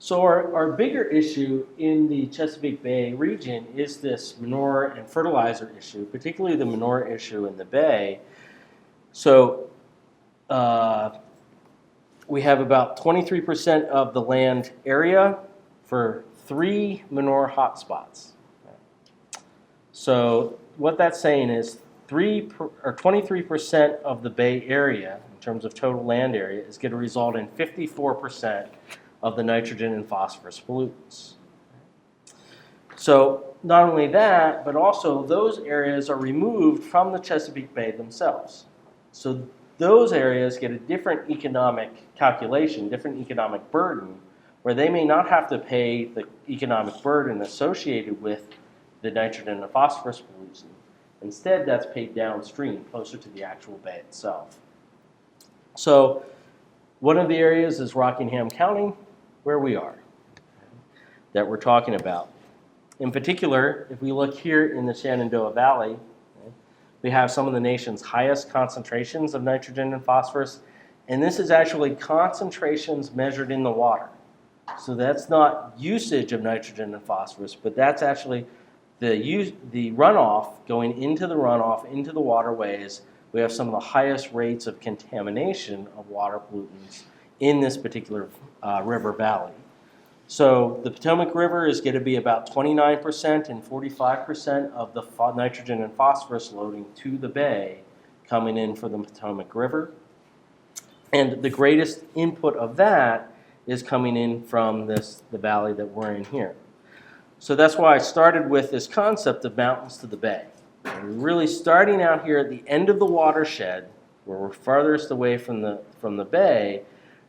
So our bigger issue in the Chesapeake Bay region is this manure and fertilizer issue, particularly the manure issue in the bay. So we have about 23% of the land area for 3 manure hotspots. So what that's saying is 23% of the Bay Area, in terms of total land area, is going to result in 54% of the nitrogen and phosphorus pollutants. So not only that, but also those areas are removed from the Chesapeake Bay themselves. So those areas get a different economic calculation, different economic burden, where they may not have to pay the economic burden associated with the nitrogen and phosphorus pollution. Instead, that's paid downstream, closer to the actual bay itself. So one of the areas is Rockingham County, where we are, that we're talking about. In particular, if we look here in the Shenandoah Valley, we have some of the nation's highest concentrations of nitrogen and phosphorus, and this is actually concentrations measured in the water. So that's not usage of nitrogen and phosphorus, but that's actually the runoff going into the runoff, into the waterways. We have some of the highest rates of contamination of water pollutants in this particular river valley. So the Potomac River is going to be about 29% and 45% of the nitrogen and phosphorus loading to the bay coming in from the Potomac River. And the greatest input of that is coming in from the valley that we're in here. So that's why I started with this concept of mountains to the bay. We're really starting out here at the end of the watershed, where we're farthest away from the bay,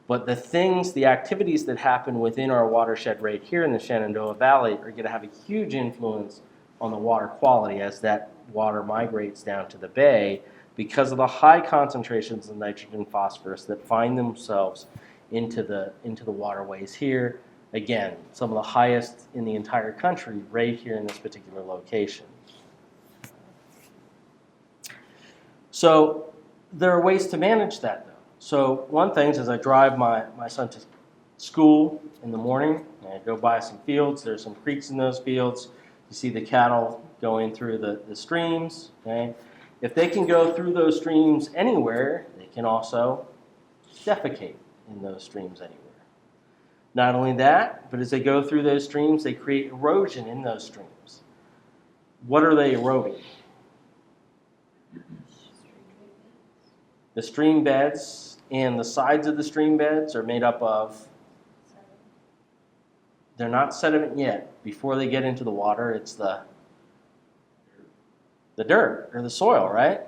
but the activities that happen within our watershed right here in the Shenandoah Valley are going to have a huge influence on the water quality as that water migrates down to the bay because of the high concentrations of nitrogen and phosphorus that find themselves into the waterways here. Again, some of the highest in the entire country right here in this particular location. So there are ways to manage that, though. So one thing is, as I drive my son to school in the morning, and I go by some fields, there's some creeks in those fields. You see the cattle going through the streams. Okay? If they can go through those streams anywhere, they can also defecate in those streams anywhere. Not only that, but as they go through those streams, they create erosion in those streams. What are they eroding? The stream beds and the sides of the stream beds are made up of, they're not sediment yet. Before they get into the water, it's the dirt or the soil, right?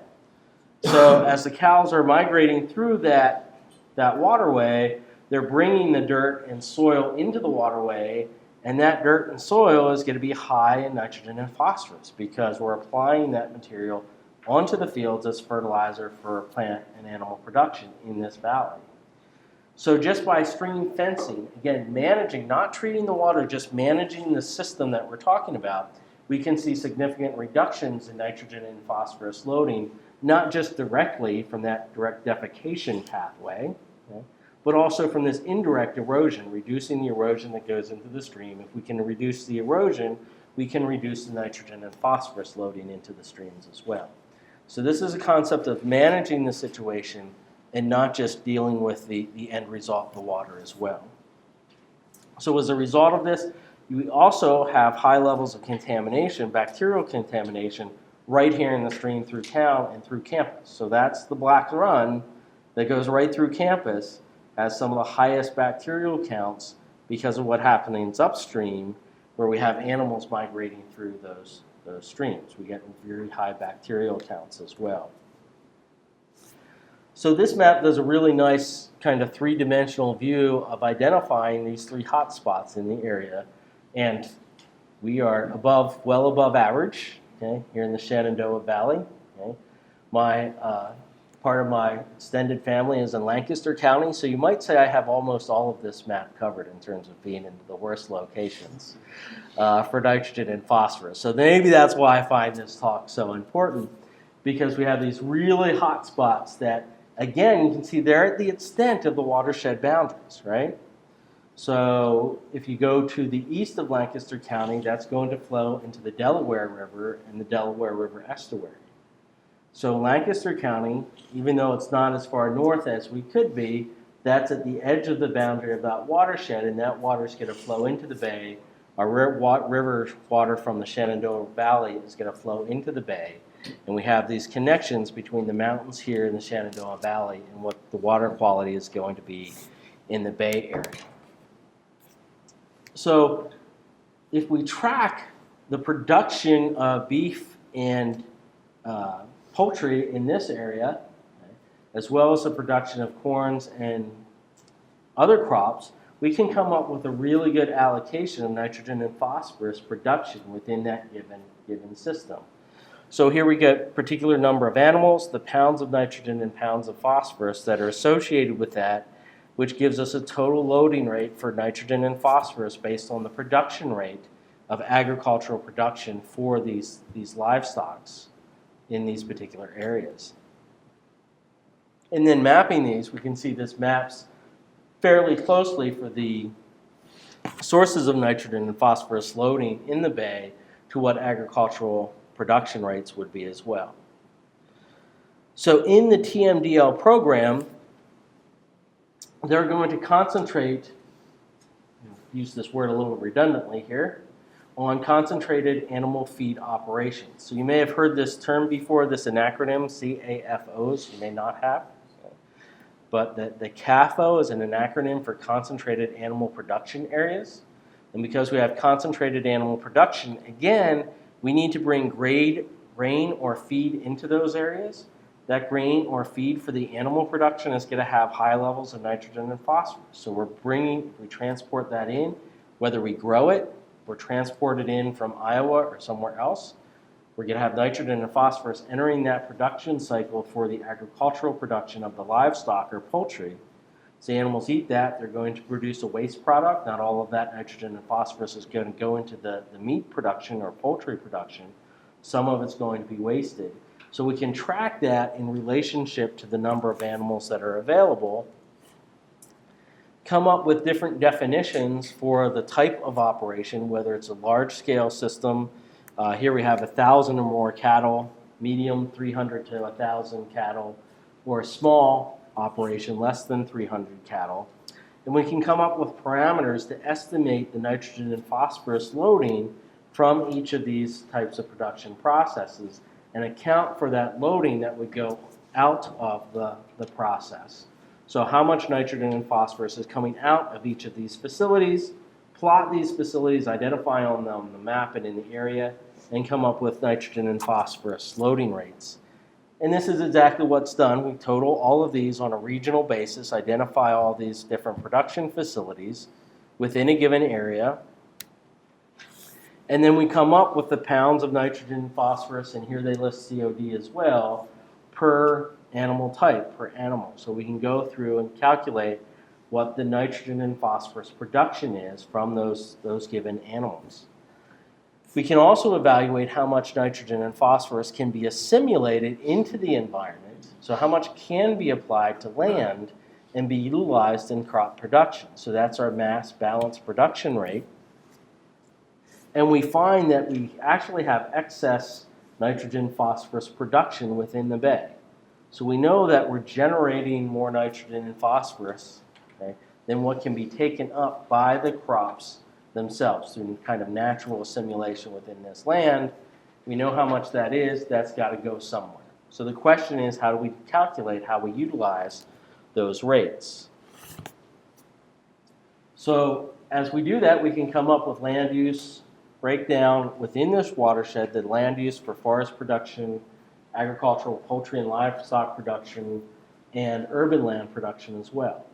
So as the cows are migrating through that waterway, they're bringing the dirt and soil into the waterway, and that dirt and soil is going to be high in nitrogen and phosphorus because we're applying that material onto the fields as fertilizer for plant and animal production in this valley. So just by stream fencing, again, managing, not treating the water, just managing the system that we're talking about, we can see significant reductions in nitrogen and phosphorus loading, not just directly from that direct defecation pathway, okay, but also from this indirect erosion, reducing the erosion that goes into the stream. If we can reduce the erosion, we can reduce the nitrogen and phosphorus loading into the streams as well. So this is a concept of managing the situation and not just dealing with the end result, the water as well. So as a result of this, we also have high levels of contamination, bacterial contamination, right here in the stream through town and through campus. So that's the Black Run that goes right through campus, has some of the highest bacterial counts because of what happens upstream, where we have animals migrating through those streams. We get very high bacterial counts as well. So this map does a really nice kind of three-dimensional view of identifying these 3 hot spots in the area. And we are well above average, okay, here in the Shenandoah Valley. Okay. Part of my extended family is in Lancaster County, so you might say I have almost all of this map covered in terms of being in the worst locations for nitrogen and phosphorus. So maybe that's why I find this talk so important, because we have these really hot spots that, again, you can see they're at the extent of the watershed boundaries, right? So if you go to the east of Lancaster County, that's going to flow into the Delaware River and the Delaware River estuary. So Lancaster County, even though it's not as far north as we could be, that's at the edge of the boundary of that watershed, and that water is going to flow into the bay. Our river water from the Shenandoah Valley is going to flow into the bay, and we have these connections between the mountains here in the Shenandoah Valley and what the water quality is going to be in the bay area. So if we track the production of beef and poultry in this area, okay, as well as the production of corns and other crops, we can come up with a really good allocation of nitrogen and phosphorus production within that given system. So here we get a particular number of animals, the pounds of nitrogen and pounds of phosphorus that are associated with that, which gives us a total loading rate for nitrogen and phosphorus based on the production rate of agricultural production for these livestock in these particular areas. And then mapping these, we can see this maps fairly closely for the sources of nitrogen and phosphorus loading in the bay to what agricultural production rates would be as well. So in the TMDL program, they're going to concentrate, use this word a little redundantly here, on concentrated animal feed operations. So you may have heard this term before, this acronym, CAFOs, you may not have. But the CAFO is an acronym for Concentrated Animal Production Areas. And because we have concentrated animal production, again, we need to bring grain or feed into those areas. That grain or feed for the animal production is going to have high levels of nitrogen and phosphorus. So we transport that in, whether we grow it or transport it in from Iowa or somewhere else. We're going to have nitrogen and phosphorus entering that production cycle for the agricultural production of the livestock or poultry. As the animals eat that, they're going to produce a waste product. Not all of that nitrogen and phosphorus is going to go into the meat production or poultry production. Some of it's going to be wasted. So we can track that in relationship to the number of animals that are available, come up with different definitions for the type of operation, whether it's a large-scale system. Here we have 1,000 or more cattle, medium 300 to 1,000 cattle, or a small operation, less than 300 cattle. And we can come up with parameters to estimate the nitrogen and phosphorus loading from each of these types of production processes and account for that loading that would go out of the process. So how much nitrogen and phosphorus is coming out of each of these facilities, plot these facilities, identify on them, the map it in the area, and come up with nitrogen and phosphorus loading rates. And this is exactly what's done. We total all of these on a regional basis, identify all these different production facilities within a given area, and then we come up with the pounds of nitrogen and phosphorus, and here they list COD as well, per animal type, per animal. So we can go through and calculate what the nitrogen and phosphorus production is from those given animals. We can also evaluate how much nitrogen and phosphorus can be assimilated into the environment, so how much can be applied to land and be utilized in crop production. So that's our mass balance production rate. And we find that we actually have excess nitrogen phosphorus production within the bay. So we know that we're generating more nitrogen and phosphorus, okay, than what can be taken up by the crops themselves through kind of natural assimilation within this land. We know how much that is. That's got to go somewhere. So the question is, how do we calculate how we utilize those rates? So as we do that, we can come up with land use, break down within this watershed the land use for forest production, agricultural, poultry and livestock production, and urban land production as well.